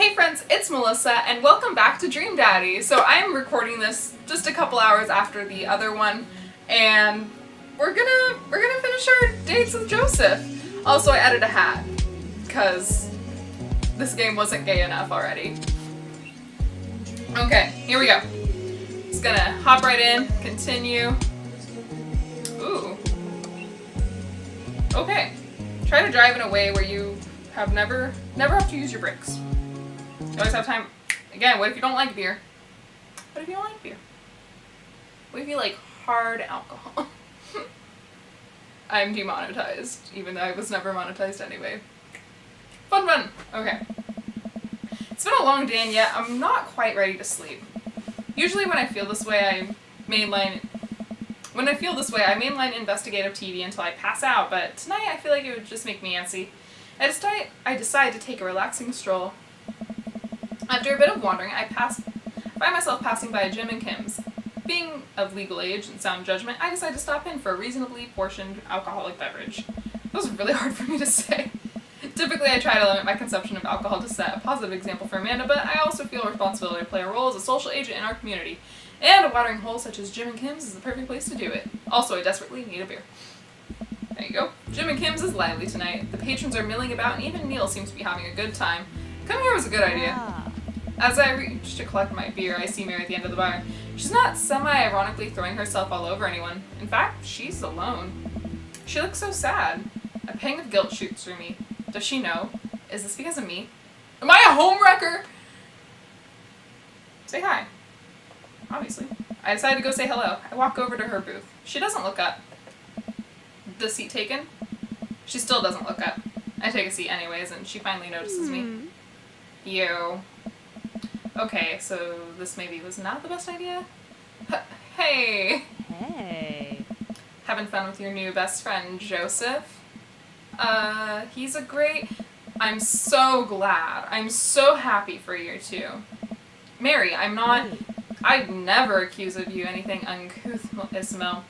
Hey friends, it's Melissa and welcome back to Dream Daddy. So I'm recording this just a couple hours after the other one and we're gonna finish our dates with Joseph. Also I added a hat because this game wasn't gay enough already. Okay, here we go. Just gonna hop right in, continue. Ooh. Okay. Try to drive in a way where you have never have to use your brakes. You always have time. Again, what if you don't like beer? What if you don't like beer? What if you like hard alcohol? I'm demonetized, even though I was never monetized anyway. Fun. Okay. It's been a long day and yet I'm not quite ready to sleep. Usually when I feel this way, I mainline investigative TV until I pass out, but tonight I feel like it would just make me antsy. I decide to take a relaxing stroll. After a bit of wandering, I find myself passing by Jim and Kim's. Being of legal age and sound judgment, I decide to stop in for a reasonably portioned alcoholic beverage. That was really hard for me to say. Typically, I try to limit my consumption of alcohol to set a positive example for Amanda, but I also feel a responsibility to play a role as a social agent in our community. And a watering hole such as Jim and Kim's is the perfect place to do it. Also, I desperately need a beer. There you go. Jim and Kim's is lively tonight. The patrons are milling about and even Neil seems to be having a good time. Coming here was a good idea. As I reach to collect my beer, I see Mary at the end of the bar. She's not semi-ironically throwing herself all over anyone. In fact, she's alone. She looks so sad. A pang of guilt shoots through me. Does she know? Is this because of me? Am I a homewrecker? Say hi. Obviously. I decide to go say hello. I walk over to her booth. She doesn't look up. The seat taken? She still doesn't look up. I take a seat anyways, and she finally notices me. You. Okay, so this maybe was not the best idea? Hey! Hey. Having fun with your new best friend, Joseph? He's a great... I'm so glad. I'm so happy for you two. Mary, I'm not... I'd never accuse of you anything uncouth, Ismael.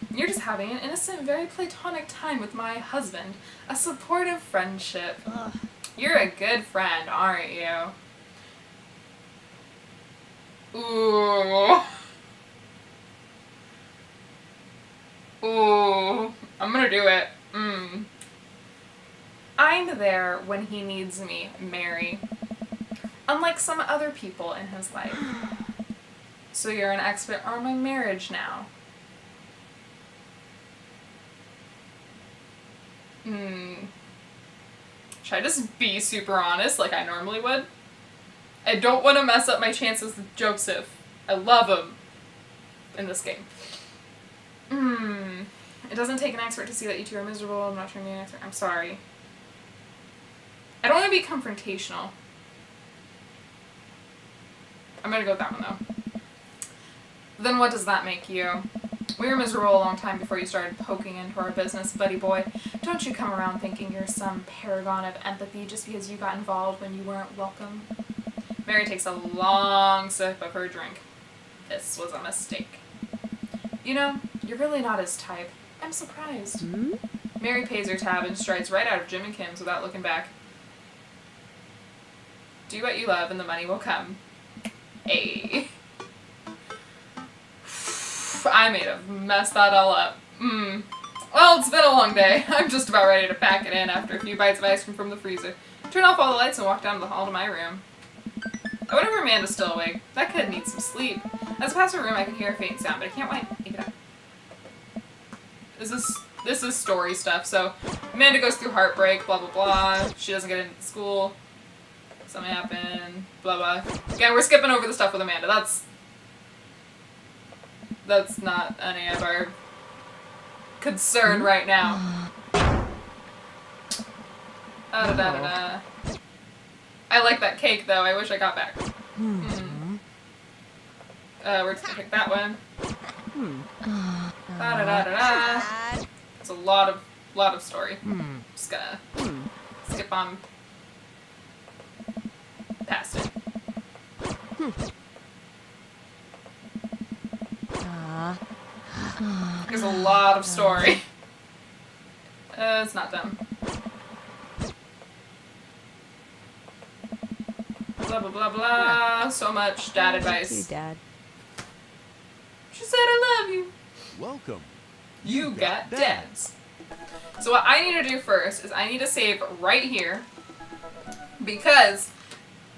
You're just having an innocent, very platonic time with my husband. A supportive friendship. Ugh. You're a good friend, aren't you? Ooh. Ooh. I'm gonna do it. I'm there when he needs me, Mary. Unlike some other people in his life. So you're an expert on my marriage now. Should I just be super honest like I normally would? I don't want to mess up my chances with Joseph. I love him in this game. It doesn't take an expert to see that you two are miserable. I'm not trying to be an expert. I'm sorry. I don't want to be confrontational. I'm gonna go with that one though. Then what does that make you? We were miserable a long time before you started poking into our business, buddy boy. Don't you come around thinking you're some paragon of empathy just because you got involved when you weren't welcome. Mary takes a long sip of her drink. This was a mistake. You know, you're really not his type. I'm surprised. Mary pays her tab and strides right out of Jim and Kim's without looking back. Do what you love and the money will come. Ayy. I may have messed that all up. Well, it's been a long day. I'm just about ready to pack it in after a few bites of ice cream from the freezer. Turn off all the lights and walk down the hall to my room. I wonder if Amanda's still awake. That kid needs some sleep. As I pass her room, I can hear a faint sound, but I can't wake it up. This is story stuff. So Amanda goes through heartbreak, blah blah blah. She doesn't get into school. Something happened, blah blah. Again, we're skipping over the stuff with Amanda. That's not any of our concern right now. Da-da-da-da-da. I like that cake, though. I wish I got back. We're just gonna pick that one. Da-da-da-da-da. It's a lot of story. Just gonna skip on past it. There's a lot of story. It's not done. Blah, blah, blah, blah. So much dad advice. Too, Dad. She said, I love you. Welcome. You got dads. So what I need to do first is I need to save right here, because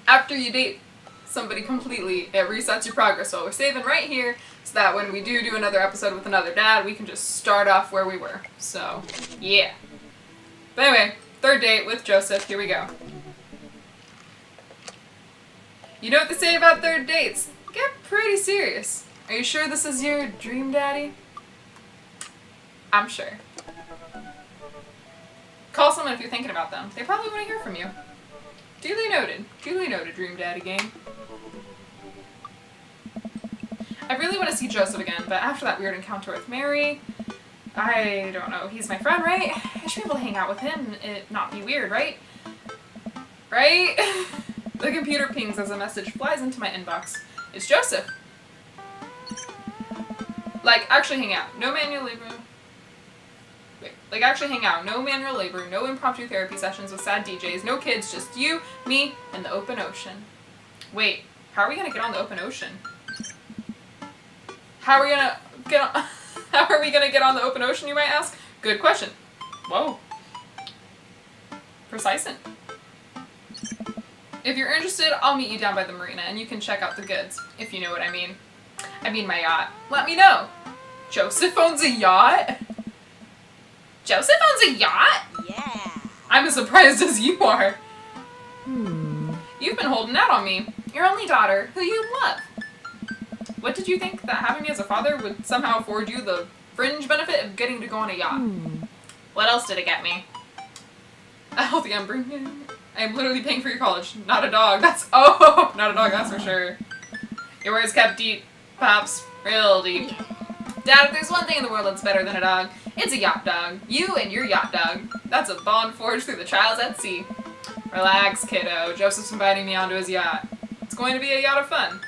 after you date somebody completely, it resets your progress. So we're saving right here so that when we do another episode with another dad, we can just start off where we were. So, yeah. But anyway, third date with Joseph. Here we go. You know what they say about third dates? Get pretty serious. Are you sure this is your dream daddy? I'm sure. Call someone if you're thinking about them. They probably want to hear from you. Duly noted. Duly noted, Dream Daddy gang. I really want to see Joseph again, but after that weird encounter with Mary, I don't know. He's my friend, right? I should be able to hang out with him and it not be weird, right? Right? The computer pings as a message flies into my inbox. It's Joseph. Like, actually hang out. No manual labor. Wait. Like, actually hang out. No manual labor. No impromptu therapy sessions with sad DJs. No kids. Just you, me, and the open ocean. Wait. How are we gonna get on the open ocean? How are we gonna get on... How are we gonna get on the open ocean, you might ask? Good question. Whoa. Precising. If you're interested, I'll meet you down by the marina and you can check out the goods, if you know what I mean. I mean my yacht. Let me know. Joseph owns a yacht? Joseph owns a yacht? Yeah. I'm as surprised as you are. You've been holding out on me. Your only daughter, who you love. What did you think? That having me as a father would somehow afford you the fringe benefit of getting to go on a yacht? What else did it get me? A healthy upbringing. I'm literally paying for your college. Not a dog. That's... Oh! Not a dog, that's for sure. Your words kept deep. Pops. Real deep. Dad, if there's one thing in the world that's better than a dog, it's a yacht dog. You and your yacht dog. That's a bond forged through the trials at sea. Relax, kiddo. Joseph's inviting me onto his yacht. It's going to be a yacht of fun.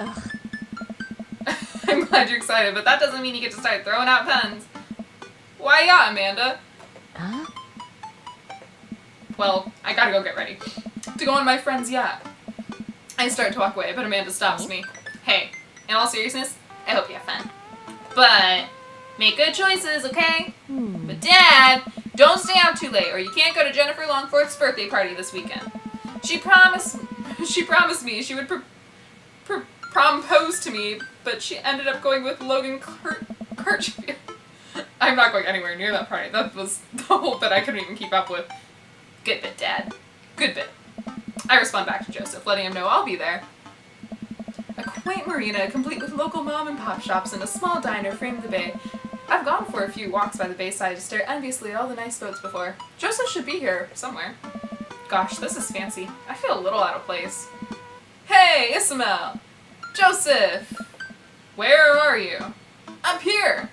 I'm glad you're excited, but that doesn't mean you get to start throwing out puns. Why yacht, Amanda? Huh? Well, I gotta go get ready. To go on my friend's yacht. I start to walk away, but Amanda stops me. Hey, in all seriousness, I hope you have fun. But make good choices, okay? But Dad, don't stay out too late or you can't go to Jennifer Longforth's birthday party this weekend. She promised me she would propose to me, but she ended up going with Logan Kirchfield. I'm not going anywhere near that party. That was the whole bit I couldn't even keep up with. Good bit, Dad. Good bit. I respond back to Joseph, letting him know I'll be there. A quaint marina, complete with local mom and pop shops and a small diner framed the bay. I've gone for a few walks by the bayside to stare enviously at all the nice boats before. Joseph should be here, somewhere. Gosh, this is fancy. I feel a little out of place. Hey, Ismael! Joseph! Where are you? Up here!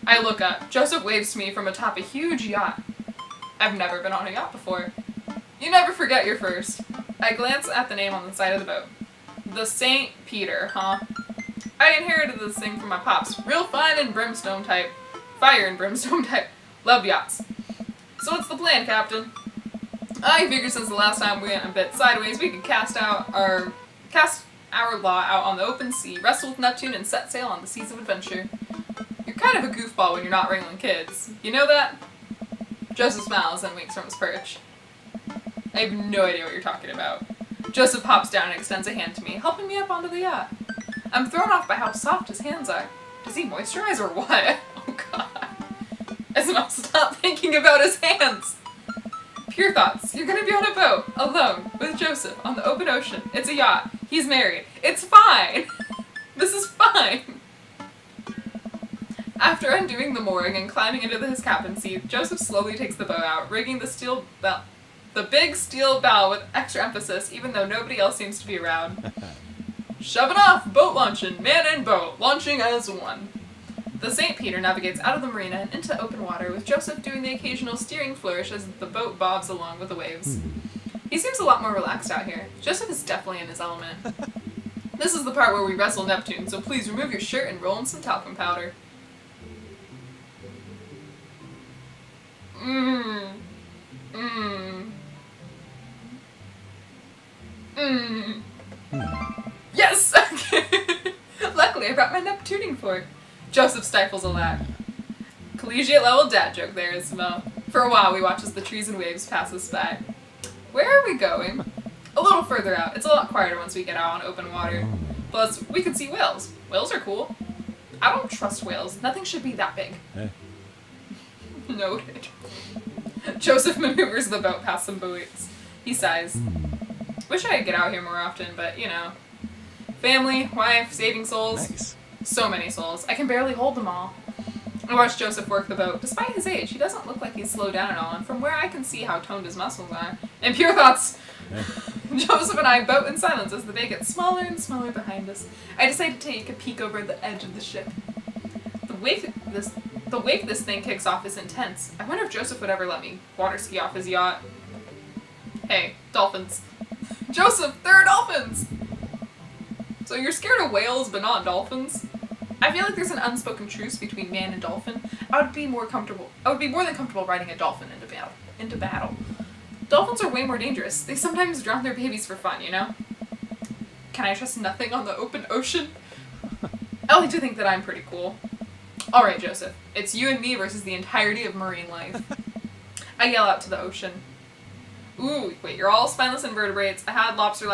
I look up. Joseph waves to me from atop a huge yacht. I've never been on a yacht before. You never forget your first. I glance at the name on the side of the boat. The St. Peter, huh? I inherited this thing from my pops. Real fire and brimstone type. Love yachts. So what's the plan, Captain? I figured since the last time we went a bit sideways, we could cast our lot out on the open sea, wrestle with Neptune, and set sail on the seas of adventure. You're kind of a goofball when you're not wrangling kids. You know that? Joseph smiles and winks from his perch. I have no idea what you're talking about. Joseph hops down and extends a hand to me, helping me up onto the yacht. I'm thrown off by how soft his hands are. Does he moisturize or what? Oh god. Isabel, stop thinking about his hands! Pure thoughts. You're gonna be on a boat, alone, with Joseph, on the open ocean. It's a yacht. He's married. It's fine! This is fine! After undoing the mooring and climbing into his cabin seat, Joseph slowly takes the boat out, rigging the big steel bow with extra emphasis, even though nobody else seems to be around. Shoving off! Boat launching! Man and boat! Launching as one! The St. Peter navigates out of the marina and into open water, with Joseph doing the occasional steering flourish as the boat bobs along with the waves. He seems a lot more relaxed out here. Joseph is definitely in his element. This is the part where we wrestle Neptune, so please remove your shirt and roll in some talcum powder. Yes! Luckily, I brought my Neptuning fork. Joseph stifles a laugh. Collegiate level dad joke there, Isabel. For a while, we watch as the trees and waves pass us by. Where are we going? A little further out. It's a lot quieter once we get out on open water. Plus, we can see whales. Whales are cool. I don't trust whales. Nothing should be that big. Hey. Noted. Joseph maneuvers the boat past some buoys. He sighs. Wish I could get out here more often, but, you know. Family, wife, saving souls. Nice. So many souls. I can barely hold them all. I watched Joseph work the boat. Despite his age, he doesn't look like he's slowed down at all, and from where I can see how toned his muscles are. And pure thoughts! Hey. Joseph and I boat in silence as the bay gets smaller and smaller behind us. I decide to take a peek over the edge of the ship. The wake this thing kicks off is intense. I wonder if Joseph would ever let me water ski off his yacht. Hey, dolphins. Joseph, there are dolphins! So you're scared of whales but not dolphins? I feel like there's an unspoken truce between man and dolphin. I would be more than comfortable riding a dolphin into battle. Dolphins are way more dangerous. They sometimes drown their babies for fun, you know? Can I trust nothing on the open ocean? I like to think that I'm pretty cool. Alright, Joseph. It's you and me versus the entirety of marine life. I yell out to the ocean. Ooh, wait, you're all spineless invertebrates. I had lobster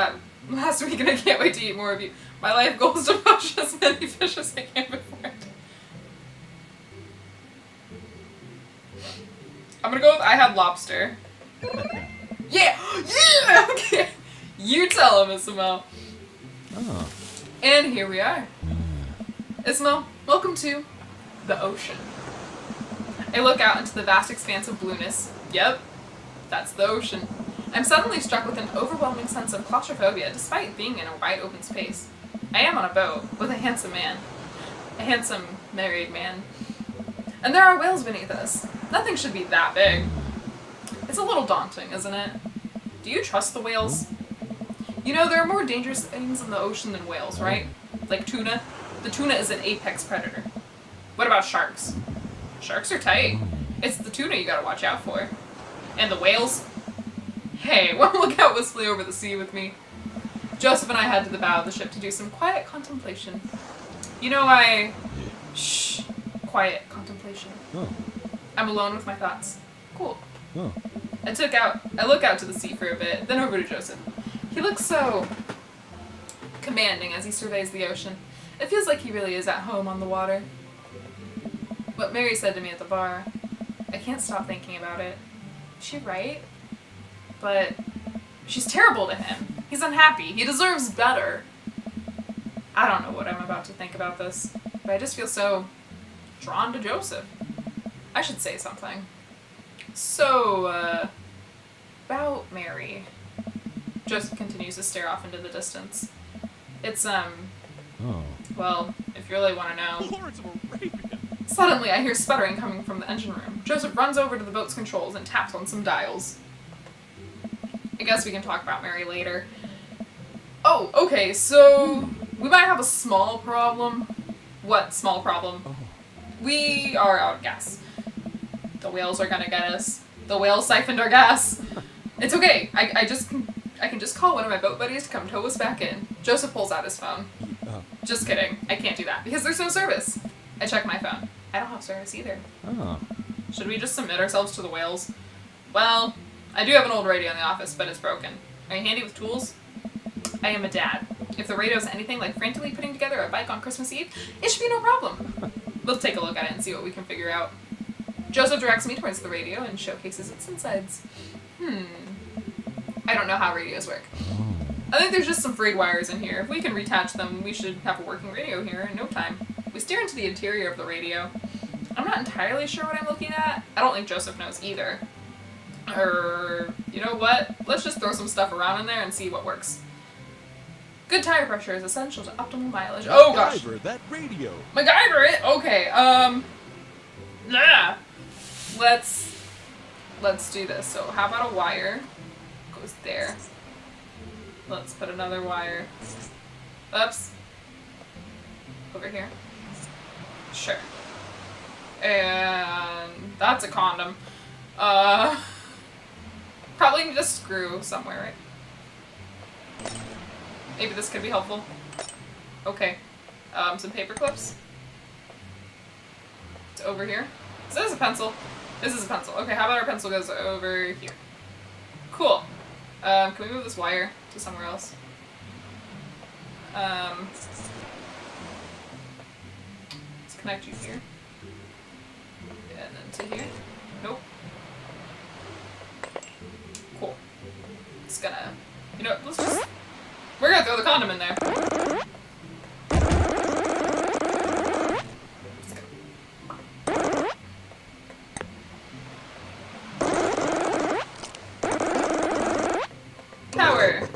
last week and I can't wait to eat more of you. My life goal is to push as many fish as I can before I die. I'm gonna go with I had lobster. Yeah! Yeah! Okay. You tell him, Ismael. Oh. And here we are. Ismael, welcome to the ocean. I look out into the vast expanse of blueness. Yep, that's the ocean. I'm suddenly struck with an overwhelming sense of claustrophobia despite being in a wide open space. I am on a boat with a handsome man. A handsome married man. And there are whales beneath us. Nothing should be that big. It's a little daunting, isn't it? Do you trust the whales? You know, there are more dangerous things in the ocean than whales, right? Like tuna. The tuna is an apex predator. What about sharks? Sharks are tight. It's the tuna you gotta watch out for. And the whales? Hey, wanna look out wistfully over the sea with me? Joseph and I head to the bow of the ship to do some quiet contemplation. You know, Shh. Quiet contemplation. Oh. I'm alone with my thoughts. Cool. Oh. I look out to the sea for a bit, then over to Joseph. He looks so commanding as he surveys the ocean. It feels like he really is at home on the water. What Mary said to me at the bar, I can't stop thinking about it. Is she right? But she's terrible to him. He's unhappy. He deserves better. I don't know what I'm about to think about this, but I just feel so drawn to Joseph. I should say something. So, about Mary. Joseph continues to stare off into the distance. It's, Oh. well, if you really want to know. Lords of Arabia. Suddenly, I hear sputtering coming from the engine room. Joseph runs over to the boat's controls and taps on some dials. I guess we can talk about Mary later. Oh, okay, so we might have a small problem. What small problem? Oh. We are out of gas. The whales are gonna get us. The whales siphoned our gas. It's okay. I can just call one of my boat buddies to come tow us back in. Joseph pulls out his phone. Oh. Just kidding. I can't do that because there's no service. I check my phone. I don't have service either. Oh. Should we just submit ourselves to the whales? Well, I do have an old radio in the office, but it's broken. Are you handy with tools? I am a dad. If the radio is anything like frantically putting together a bike on Christmas Eve, it should be no problem. We'll take a look at it and see what we can figure out. Joseph directs me towards the radio and showcases its insides. I don't know how radios work. I think there's just some frayed wires in here. If we can reattach them, we should have a working radio here in no time. We steer into the interior of the radio. I'm not entirely sure what I'm looking at. I don't think Joseph knows either. You know what? Let's just throw some stuff around in there and see what works. Good tire pressure is essential to optimal mileage. Oh gosh. MacGyver, that radio. MacGyver it? Okay, nah. Let's do this. So how about a wire? Goes there. Let's put another wire. Oops. Over here. Sure. And that's a condom. Probably need a screw somewhere, right? Maybe this could be helpful. Okay. Some paper clips. It's over here. Is this a pencil? This is a pencil. Okay, how about our pencil goes over here? Cool. Can we move this wire to somewhere else? Let's connect you here. And then to here. Nope. Cool. It's gonna... You know, let's just... We're gonna throw the condom in there. Power.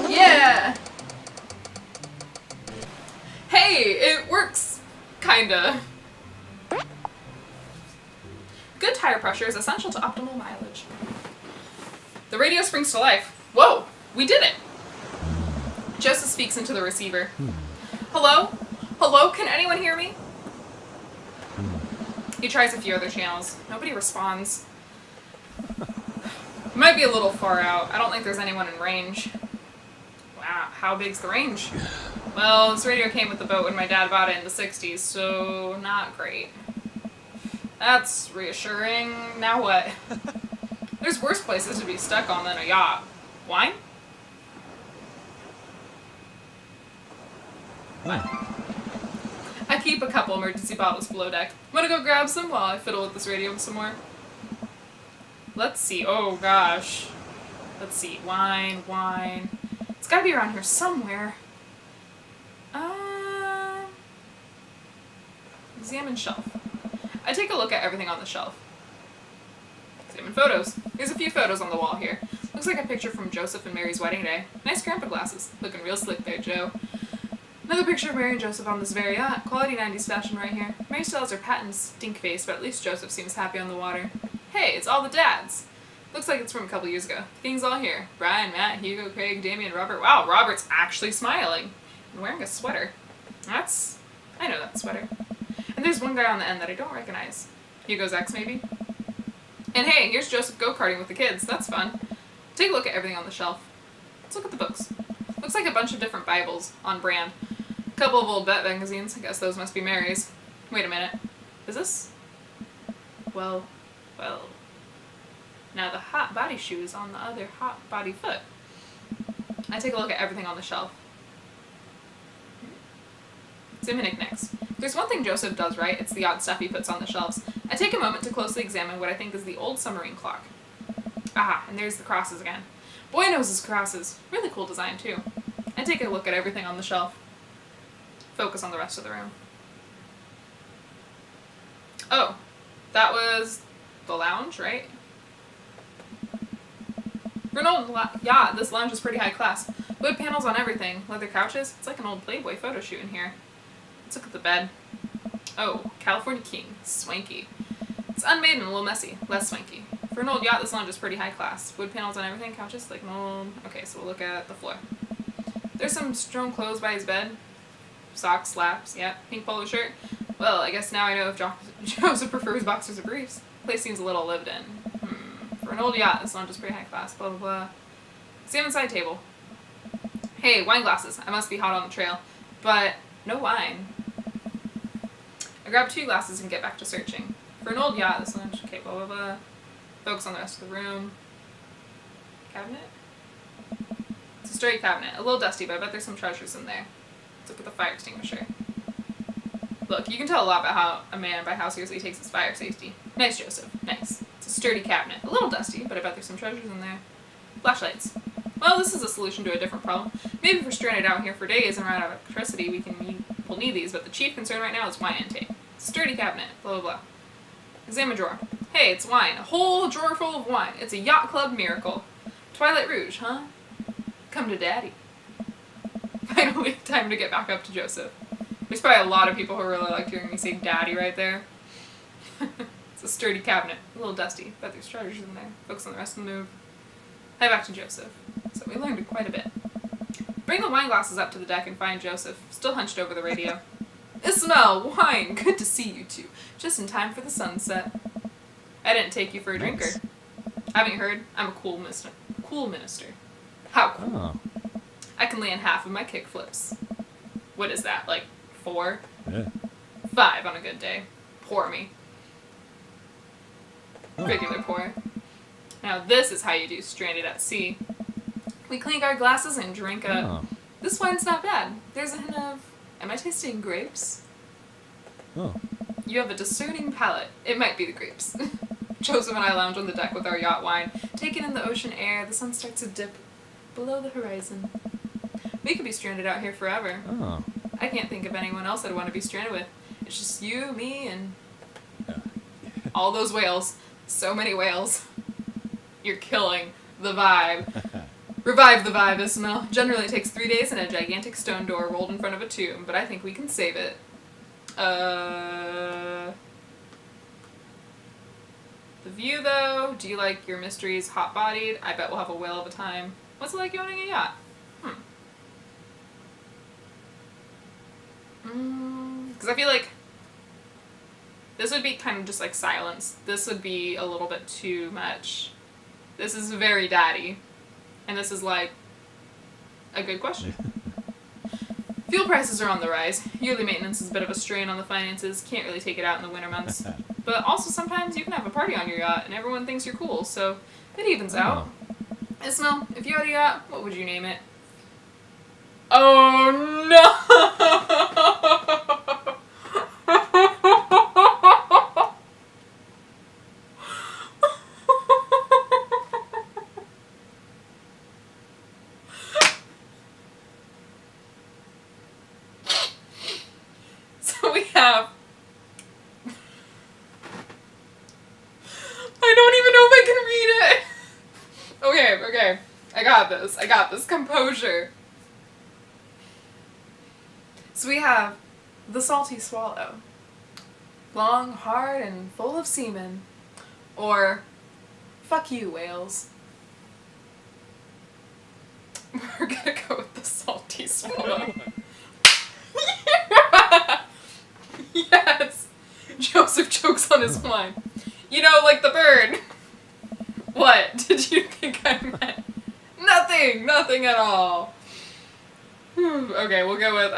Yeah! Hey, it works. Kinda. Good tire pressure is essential to optimal mileage. The radio springs to life. Whoa, we did it! Joseph speaks into the receiver. Hello? Hello, can anyone hear me? He tries a few other channels. Nobody responds. It might be a little far out. I don't think there's anyone in range. Wow, how big's the range? Well, this radio came with the boat when my dad bought it in the 60s, so not great. That's reassuring. Now what? There's worse places to be stuck on than a yacht. Wine? I keep a couple emergency bottles below deck. I'm gonna go grab some while I fiddle with this radio some more. Let's see. Oh gosh. Let's see. Wine, wine. It's gotta be around here somewhere. Examine shelf. I take a look at everything on the shelf. Examine photos. There's a few photos on the wall here. Looks like a picture from Joseph and Mary's wedding day. Nice grandpa glasses. Looking real slick there, Joe. Another picture of Mary and Joseph on this very yacht. Quality 90s fashion right here. Mary still has her patent stink face, but at least Joseph seems happy on the water. Hey, it's all the dads. Looks like it's from a couple years ago. The gang's all here. Brian, Matt, Hugo, Craig, Damien, Robert. Wow, Robert's actually smiling. And wearing a sweater. I know that sweater. And there's one guy on the end that I don't recognize. Hugo's ex, maybe? And hey, here's Joseph go-karting with the kids. That's fun. Take a look at everything on the shelf. Let's look at the books. Looks like a bunch of different Bibles on brand. A couple of old vet magazines. I guess those must be Mary's. Wait a minute. Is this? Well. Now the hot body shoe is on the other hot body foot. I take a look at everything on the shelf. Examine knickknacks. There's one thing Joseph does right, it's the odd stuff he puts on the shelves. I take a moment to closely examine what I think is the old submarine clock. Aha, and there's the crosses again. Boy knows his crosses. Really cool design too. I take a look at everything on the shelf. Focus on the rest of the room. Oh, that was the lounge, right? For an old yacht, this lounge is pretty high class. Wood panels on everything, leather couches. It's like an old Playboy photo shoot in here. Let's look at the bed. Oh, California King. Swanky. It's unmade and a little messy. Less swanky. For an old yacht, this lounge is pretty high class. Wood panels on everything, couches like an old... Okay, so we'll look at the floor. There's some strewn clothes by his bed. Socks, slaps, yep. Pink polo shirt. Well, I guess now I know if Joseph prefers boxers or briefs. The place seems a little lived in. For an old yacht, this lounge is pretty high class. Blah, blah, blah. Examine side table. Hey, wine glasses. I must be hot on the trail. But no wine. I grab 2 glasses and get back to searching. For an old yacht, this lounge, okay, blah, blah, blah. Focus on the rest of the room. Cabinet? It's a sturdy cabinet. A little dusty, but I bet there's some treasures in there. Let's look at the fire extinguisher. Look, you can tell a lot about how a man by how seriously he takes his fire safety. Nice, Joseph. Nice. It's a sturdy cabinet. A little dusty, but I bet there's some treasures in there. Flashlights. Well, this is a solution to a different problem. Maybe if we're stranded out here for days and run out of electricity, we'll need these, but the chief concern right now is wine intake. Sturdy cabinet. Blah, blah, blah. Examine drawer. Hey, it's wine. A whole drawer full of wine. It's a yacht club miracle. Twilight Rouge, huh? Come to daddy. Finally, time to get back up to Joseph. There's probably a lot of people who really liked hearing me say daddy right there. It's a sturdy cabinet. A little dusty, but there's treasures in there. Focus on the rest of the move. Head back to Joseph. So we learned quite a bit. Bring the wine glasses up to the deck and find Joseph, still hunched over the radio. Ismael, wine! Good to see you two. Just in time for the sunset. I didn't take you for a drinker. Haven't you heard? I'm a cool minister. Cool minister. How cool? Oh. I can land half of my kick flips. What is that? Like 4? Yeah. 5 on a good day. Pour me. Oh. Regular pour. Now this is how you do stranded at sea. We clink our glasses and drink a... Oh. This wine's not bad. There's a hint of... Am I tasting grapes? Oh. You have a discerning palate. It might be the grapes. Joseph and I lounge on the deck with our yacht wine. Taking in the ocean air, the sun starts to dip below the horizon. We could be stranded out here forever. Oh. I can't think of anyone else I'd want to be stranded with. It's just you, me, and all those whales. So many whales. You're killing the vibe. Revive the vibe, Ismail. Generally it takes 3 days and a gigantic stone door rolled in front of a tomb, but I think we can save it. The view, though. Do you like your mysteries hot-bodied? I bet we'll have a whale of a time. What's it like owning a yacht? Because I feel like this would be kind of just like silence. This would be a little bit too much. This is very daddy. And this is like a good question. Fuel prices are on the rise. Yearly maintenance is a bit of a strain on the finances. Can't really take it out in the winter months. But also sometimes you can have a party on your yacht and everyone thinks you're cool, so it evens out. Ismail, if you had a yacht, what would you name it? Oh no! So we have... I don't even know if I can read it! Okay. I got this. Composure. So we have the salty swallow. Long, hard, and full of semen. Or, fuck you, whales. We're gonna go with the salty swallow. Yes! Joseph chokes on his wine. You know, like the bird. What did you think I meant? Nothing at all. Okay, we'll go with,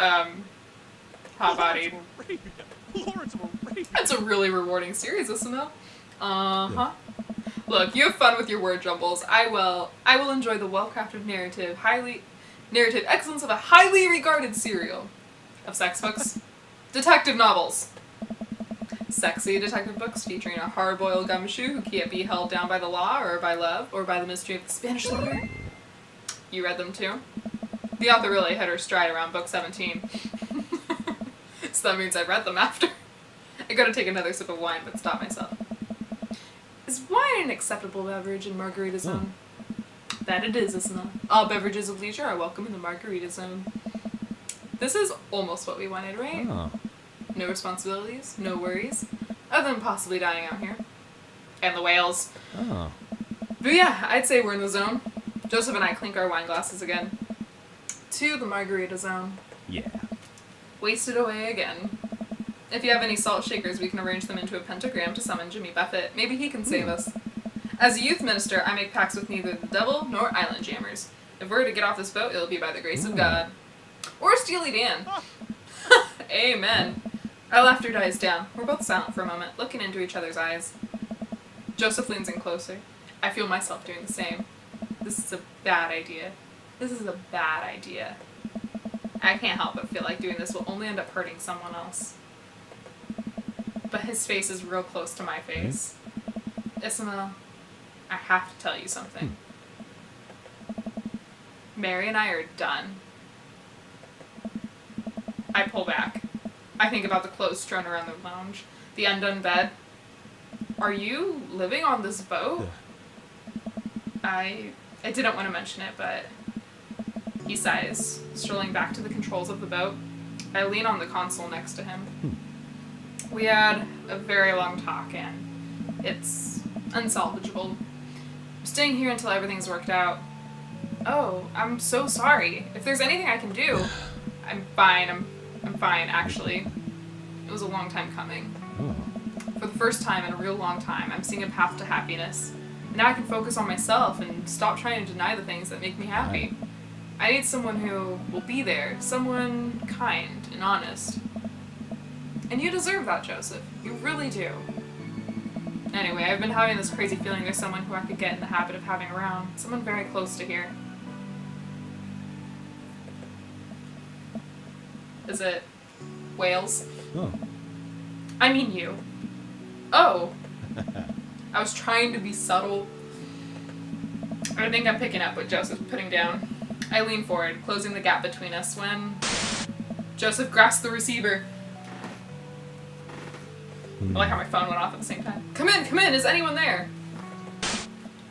hot-bodied. That's a really rewarding series, isn't it? Uh-huh. Look, you have fun with your word jumbles. I will enjoy the well-crafted narrative excellence of a highly regarded serial of sex books. Detective novels. Sexy detective books featuring a hard-boiled gumshoe who can't be held down by the law or by love or by the mystery of the Spanish lawyer. You read them too? The author really hit her stride around book 17. So that means I read them after. I gotta take another sip of wine, but stop myself. Is wine an acceptable beverage in Margarita Zone? That it is, isn't it? All beverages of leisure are welcome in the Margarita Zone. This is almost what we wanted, right? Oh. No responsibilities, no worries, other than possibly dying out here. And the whales. Oh. But yeah, I'd say we're in the zone. Joseph and I clink our wine glasses again. To the Margarita Zone. Yeah. Wasted away again. If you have any salt shakers, we can arrange them into a pentagram to summon Jimmy Buffett. Maybe he can save us. As a youth minister, I make pacts with neither the devil nor island jammers. If we're to get off this boat, it'll be by the grace of God. Or Steely Dan. Amen. Our laughter dies down. We're both silent for a moment, looking into each other's eyes. Joseph leans in closer. I feel myself doing the same. This is a bad idea. I can't help but feel like doing this will only end up hurting someone else. But his face is real close to my face. Ismail, I have to tell you something. Mary and I are done. I pull back. I think about the clothes strewn around the lounge, the undone bed. Are you living on this boat? I didn't want to mention it, but he sighs, strolling back to the controls of the boat. I lean on the console next to him. We had a very long talk, and it's unsalvageable. I'm staying here until everything's worked out. Oh, I'm so sorry. If there's anything I can do, I'm fine. I'm fine, actually. It was a long time coming. Oh. For the first time in a real long time, I'm seeing a path to happiness. Now I can focus on myself and stop trying to deny the things that make me happy. I need someone who will be there, someone kind and honest. And you deserve that, Joseph. You really do. Anyway, I've been having this crazy feeling there's someone who I could get in the habit of having around. Someone very close to here. Is it Wales? Oh. I mean you. Oh. I was trying to be subtle. I think I'm picking up what Joseph's putting down. I lean forward, closing the gap between us when Joseph grasped the receiver. I like how my phone went off at the same time. Come in, is anyone there?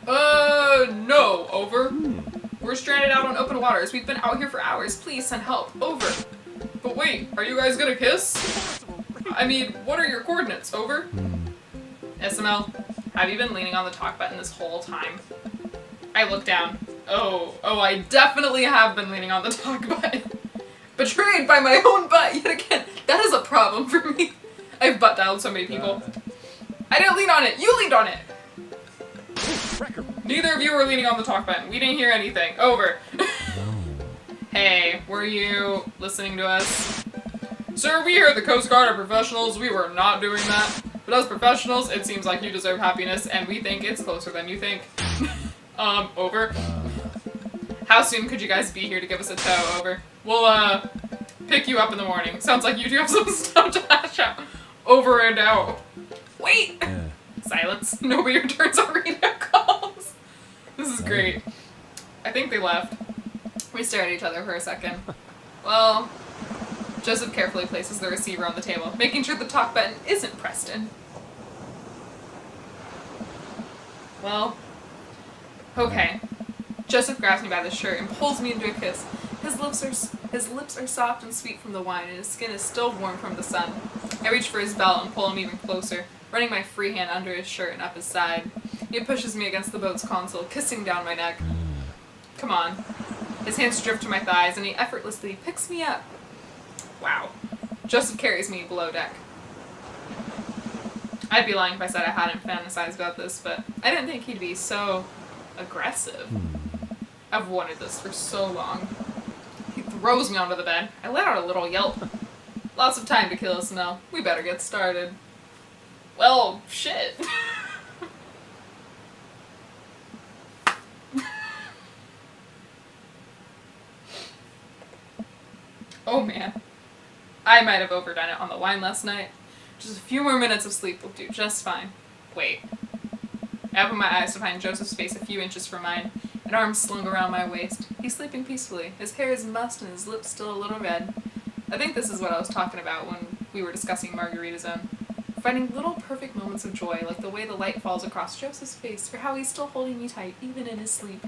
No, over. We're stranded out on open waters. We've been out here for hours. Please send help, over. But wait, are you guys gonna kiss? I mean, what are your coordinates, over? SML, have you been leaning on the talk button this whole time? I look down. Oh, I definitely have been leaning on the talk button. Betrayed by my own butt yet again. That is a problem for me. I've butt dialed so many people. I didn't lean on it. You leaned on it. Neither of you were leaning on the talk button. We didn't hear anything. Over. Hey, were you listening to us? Sir, we here at the Coast Guard are professionals. We were not doing that. But as professionals, it seems like you deserve happiness, and we think it's closer than you think. Over. How soon could you guys be here to give us a tow? Over. We'll, pick you up in the morning. Sounds like you do have some stuff to hash out. Over and out. Wait! Yeah. Silence. Nobody returns our radio calls. This is great. I think they left. We stare at each other for a second. Well, Joseph carefully places the receiver on the table, making sure the talk button isn't pressed in. Well, okay. Joseph grabs me by the shirt and pulls me into a kiss. His lips are soft and sweet from the wine, and his skin is still warm from the sun. I reach for his belt and pull him even closer, running my free hand under his shirt and up his side. He pushes me against the boat's console, kissing down my neck. Come on. His hands drift to my thighs, and he effortlessly picks me up. Wow. Joseph carries me below deck. I'd be lying if I said I hadn't fantasized about this, but I didn't think he'd be so aggressive. I've wanted this for so long. He throws me onto the bed. I let out a little yelp. Lots of time to kill us now. We better get started. Well, shit. Oh man. I might have overdone it on the wine last night. Just a few more minutes of sleep will do just fine. Wait. I open my eyes to find Joseph's face a few inches from mine, an arm slung around my waist. He's sleeping peacefully. His hair is mussed and his lips still a little red. I think this is what I was talking about when we were discussing Margarita Zone. Finding little perfect moments of joy, like the way the light falls across Joseph's face, or how he's still holding me tight, even in his sleep.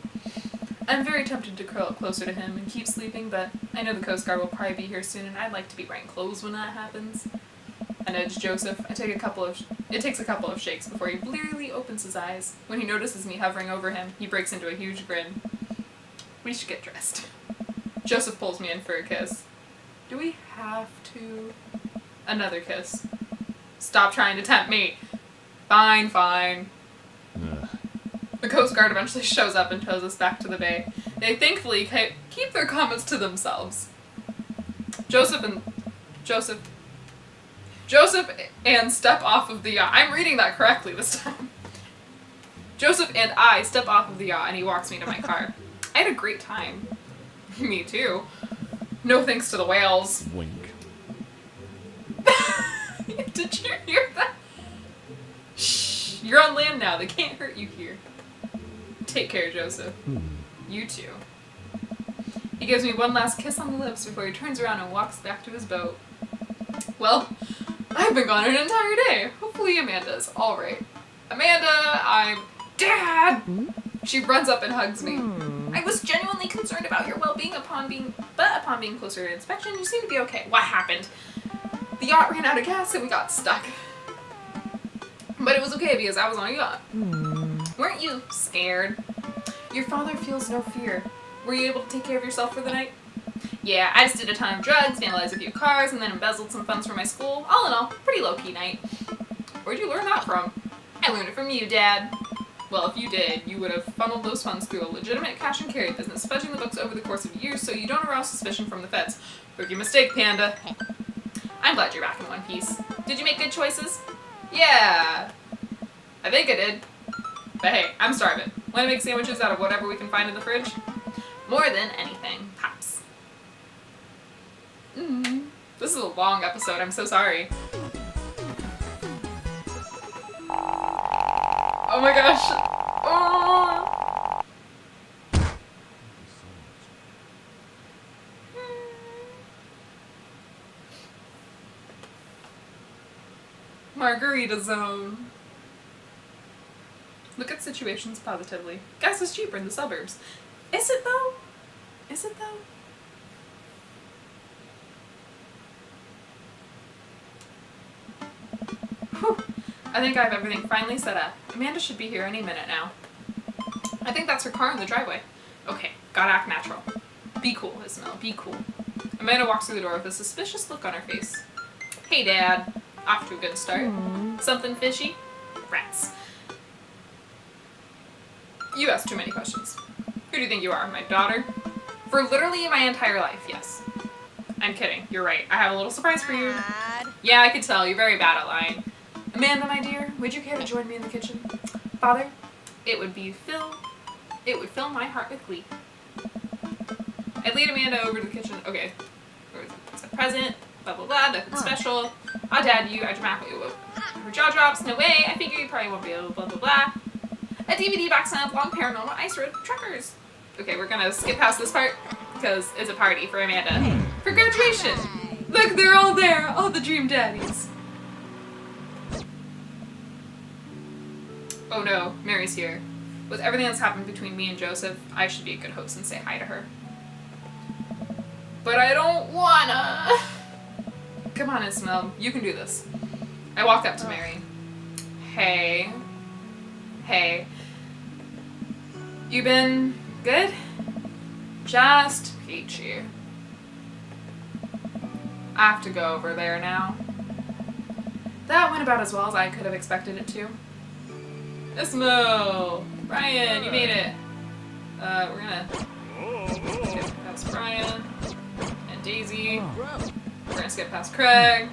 I'm very tempted to curl up closer to him and keep sleeping, but I know the Coast Guard will probably be here soon, and I'd like to be wearing clothes when that happens. I nudge Joseph. It takes a couple of shakes before he blearily opens his eyes. When he notices me hovering over him, he breaks into a huge grin. We should get dressed. Joseph pulls me in for a kiss. Do we have to? Another kiss. Stop trying to tempt me. Fine. The Coast Guard eventually shows up and tows us back to the bay. They thankfully keep their comments to themselves. Joseph and step off of the yacht. I'm reading that correctly this time. Joseph and I step off of the yacht and he walks me to my car. I had a great time. Me too. No thanks to the whales. Wink. Did you hear that? Shh. You're on land now. They can't hurt you here. Take care, Joseph. You too. He gives me one last kiss on the lips before he turns around and walks back to his boat. Well, I've been gone an entire day. Hopefully Amanda's alright. Amanda, Dad! She runs up and hugs me. I was genuinely concerned about your well-being upon being closer to inspection. You seem to be okay. What happened? The yacht ran out of gas and we got stuck. But it was okay because I was on a yacht. Weren't you scared? Your father feels no fear. Were you able to take care of yourself for the night? Yeah, I just did a ton of drugs, vandalized a few cars, and then embezzled some funds from my school. All in all, pretty low-key night. Where'd you learn that from? I learned it from you, Dad. Well, if you did, you would have funneled those funds through a legitimate cash and carry business, fudging the books over the course of years so you don't arouse suspicion from the feds. Rookie mistake, Panda. I'm glad you're back in one piece. Did you make good choices? Yeah. I think I did. But hey, I'm starving. Want to make sandwiches out of whatever we can find in the fridge? More than anything, Pops. This is a long episode. I'm so sorry. Oh my gosh. Oh. Margarita zone. Look at situations positively. Gas is cheaper in the suburbs. Is it though? Is it though? Whew. I think I have everything finally set up. Amanda should be here any minute now. I think that's her car in the driveway. Okay, gotta act natural. Be cool, Ismail, be cool. Amanda walks through the door with a suspicious look on her face. Hey, Dad. Off to a good start. Something fishy? Rats. You ask too many questions. Who do you think you are, my daughter? For literally my entire life, yes. I'm kidding, you're right. I have a little surprise for you. Dad. Yeah, I could tell, you're very bad at lying. Amanda, my dear, would you care to join me in the kitchen? Father, it would fill my heart with glee. I lead Amanda over to the kitchen. Okay, it's a present, blah blah blah, nothing special. I'll dad you, I dramatically whoop. Her jaw drops, no way, I figure you probably won't be able to blah blah blah. A DVD box and a long paranormal ice road truckers. Okay, we're gonna skip past this part because it's a party for Amanda. For graduation! Look, they're all there, all the dream daddies. Oh no, Mary's here. With everything that's happened between me and Joseph, I should be a good host and say hi to her. But I don't wanna. Come on, Ismail, you can do this. I walked up to Mary. Hey. Hey. You been good? Just peachy. I have to go over there now. That went about as well as I could have expected it to. Ismo! Brian, you made it. We're gonna skip past Brian and Daisy. We're gonna skip past Craig.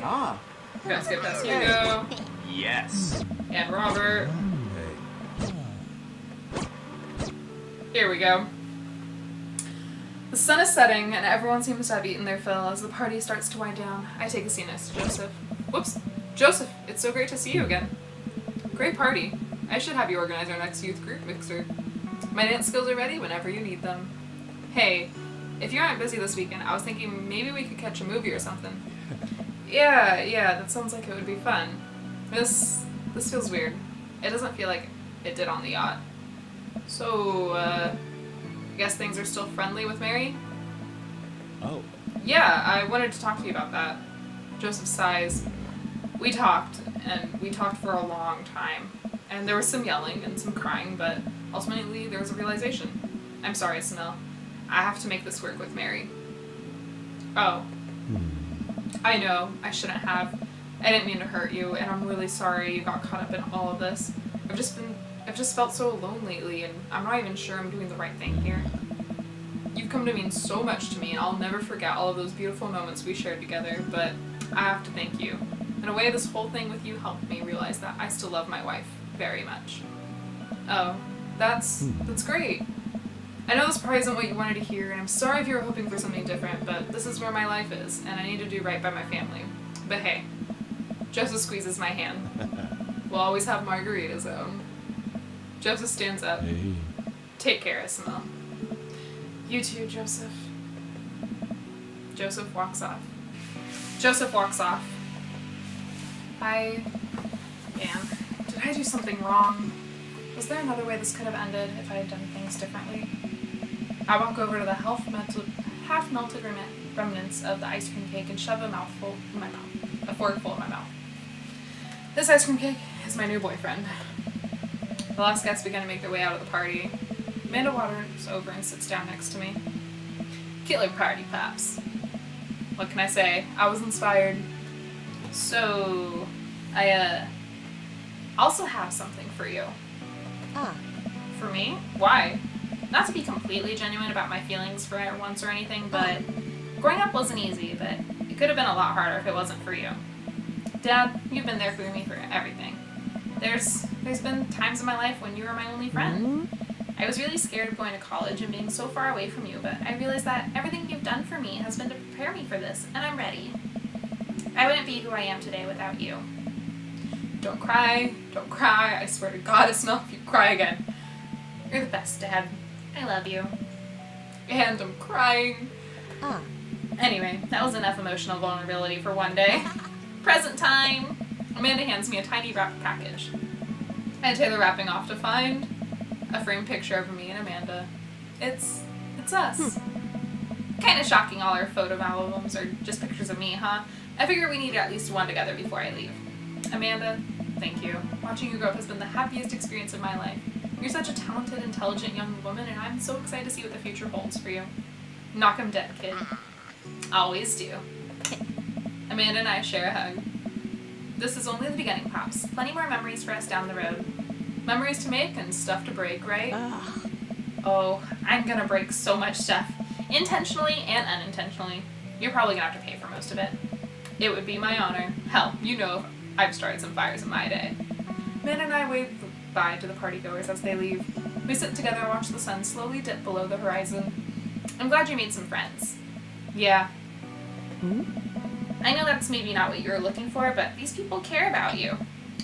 Ah. We're gonna skip past Hugo. Yes. And Robert. Here we go. The sun is setting and everyone seems to have eaten their fill as the party starts to wind down. I take a seat next to Joseph. Whoops. Joseph, it's so great to see you again. Great party. I should have you organize our next youth group mixer. My dance skills are ready whenever you need them. Hey, if you aren't busy this weekend, I was thinking maybe we could catch a movie or something. Yeah, that sounds like it would be fun. This feels weird. It doesn't feel like it did on the yacht. So, I guess things are still friendly with Mary? Oh. Yeah, I wanted to talk to you about that. Joseph sighs. We talked for a long time. And there was some yelling and some crying, but ultimately there was a realization. I'm sorry, Snell. I have to make this work with Mary. Oh. I know, I shouldn't have. I didn't mean to hurt you, and I'm really sorry you got caught up in all of this. I've just felt so alone lately, and I'm not even sure I'm doing the right thing here. You've come to mean so much to me, and I'll never forget all of those beautiful moments we shared together, but I have to thank you. In a way, this whole thing with you helped me realize that I still love my wife very much. Oh, that's great. I know this probably isn't what you wanted to hear, and I'm sorry if you were hoping for something different, but this is where my life is, and I need to do right by my family. But hey, Joseph squeezes my hand. We'll always have Margarita zone. Joseph stands up. Hey. Take care, Ismail. You too, Joseph. Joseph walks off. Damn. Did I do something wrong? Was there another way this could have ended if I had done things differently? I walk over to the half-melted remnants of the ice cream cake and shove a forkful in my mouth. This ice cream cake is my new boyfriend. The last guests begin to make their way out of the party. Amanda wanders over and sits down next to me. Killer party, Pops. What can I say? I was inspired. So, I also have something for you. For me? Why? Not to be completely genuine about my feelings for it once or anything, but growing up wasn't easy, but it could have been a lot harder if it wasn't for you. Dad, you've been there for me for everything. There's been times in my life when you were my only friend. I was really scared of going to college and being so far away from you, but I realized that everything you've done for me has been to prepare me for this, and I'm ready. I wouldn't be who I am today without you. Don't cry, don't cry. I swear to God, it's not if you cry again. You're the best, Dad. I love you. And I'm crying. Anyway, that was enough emotional vulnerability for one day. Present time. Amanda hands me a tiny wrapped package. I tear the wrapping off to find a framed picture of me and Amanda. It's us. Kind of shocking all our photo albums are just pictures of me, huh? I figure we need at least one together before I leave. Amanda, thank you. Watching you grow up has been the happiest experience of my life. You're such a talented, intelligent young woman, and I'm so excited to see what the future holds for you. Knock 'em dead, kid. Always do. Amanda and I share a hug. This is only the beginning, Pops. Plenty more memories for us down the road. Memories to make and stuff to break, right? Oh, I'm gonna break so much stuff. Intentionally and unintentionally. You're probably gonna have to pay for most of it. It would be my honor. Hell, you know I've started some fires in my day. Amanda and I wave bye to the partygoers as they leave. We sit together and watch the sun slowly dip below the horizon. I'm glad you made some friends. Yeah. I know that's maybe not what you were looking for, but these people care about you.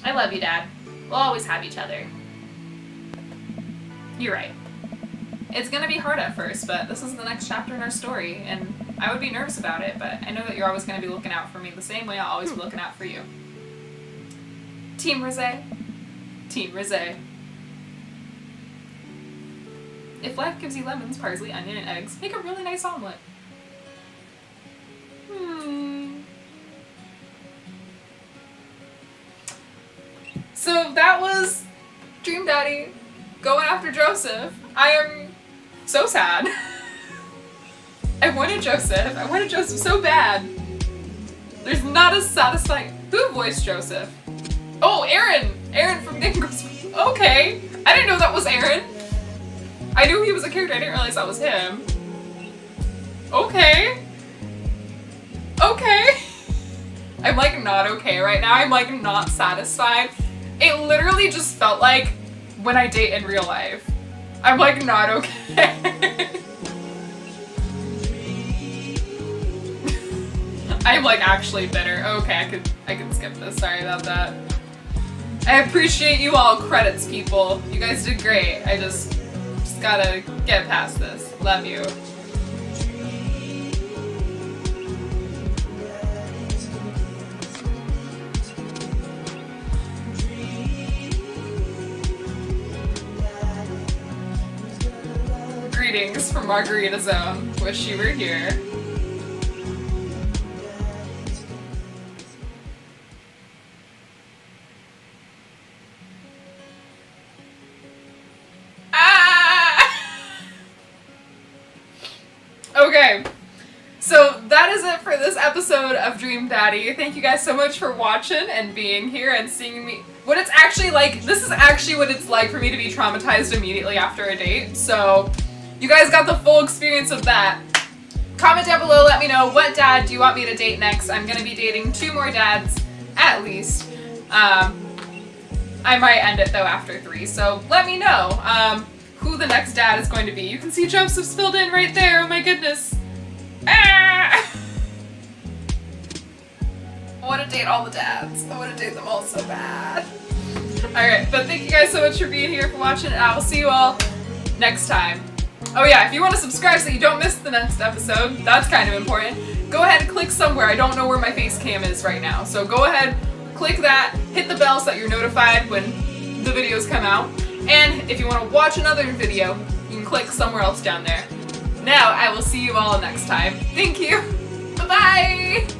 I love you, Dad. We'll always have each other. You're right. It's gonna be hard at first, but this is the next chapter in our story, and I would be nervous about it, but I know that you're always gonna be looking out for me the same way I'll always be looking out for you. Team Rosé. Team Rosé. If life gives you lemons, parsley, onion, and eggs, make a really nice omelet. So that was Dream Daddy going after Joseph. I am so sad. I wanted Joseph. I wanted Joseph so bad. There's not a satisfying... Who voiced Joseph? Oh, Aaron! Aaron from Nick. Okay. I didn't know that was Aaron. I knew he was a character. I didn't realize that was him. Okay. Okay. I'm like not okay right now. I'm like not satisfied. It literally just felt like when I date in real life. I'm like not okay. I'm like actually bitter. Okay, I could skip this. Sorry about that. I appreciate you all. Credits, people. You guys did great. I just gotta get past this. Love you. Greetings from Margarita Zone. Wish you were here. Okay, so that is it for this episode of Dream Daddy. Thank you guys so much for watching and being here and seeing me. What it's actually like, this is actually what it's like for me to be traumatized immediately after a date. So you guys got the full experience of that. Comment down below, let me know what dad do you want me to date next. I'm gonna be dating 2 more dads, at least. I might end it though after 3, so let me know. Who the next dad is going to be. You can see Joseph's filled in right there. Oh my goodness. Ah! I want to date all the dads. I want to date them all so bad. Alright, but thank you guys so much for being here, for watching, and I will see you all next time. Oh yeah, if you want to subscribe so you don't miss the next episode, that's kind of important, go ahead and click somewhere. I don't know where my face cam is right now. So go ahead, click that, hit the bell so that you're notified when the videos come out. And if you want to watch another video, you can click somewhere else down there. Now, I will see you all next time. Thank you. Bye-bye.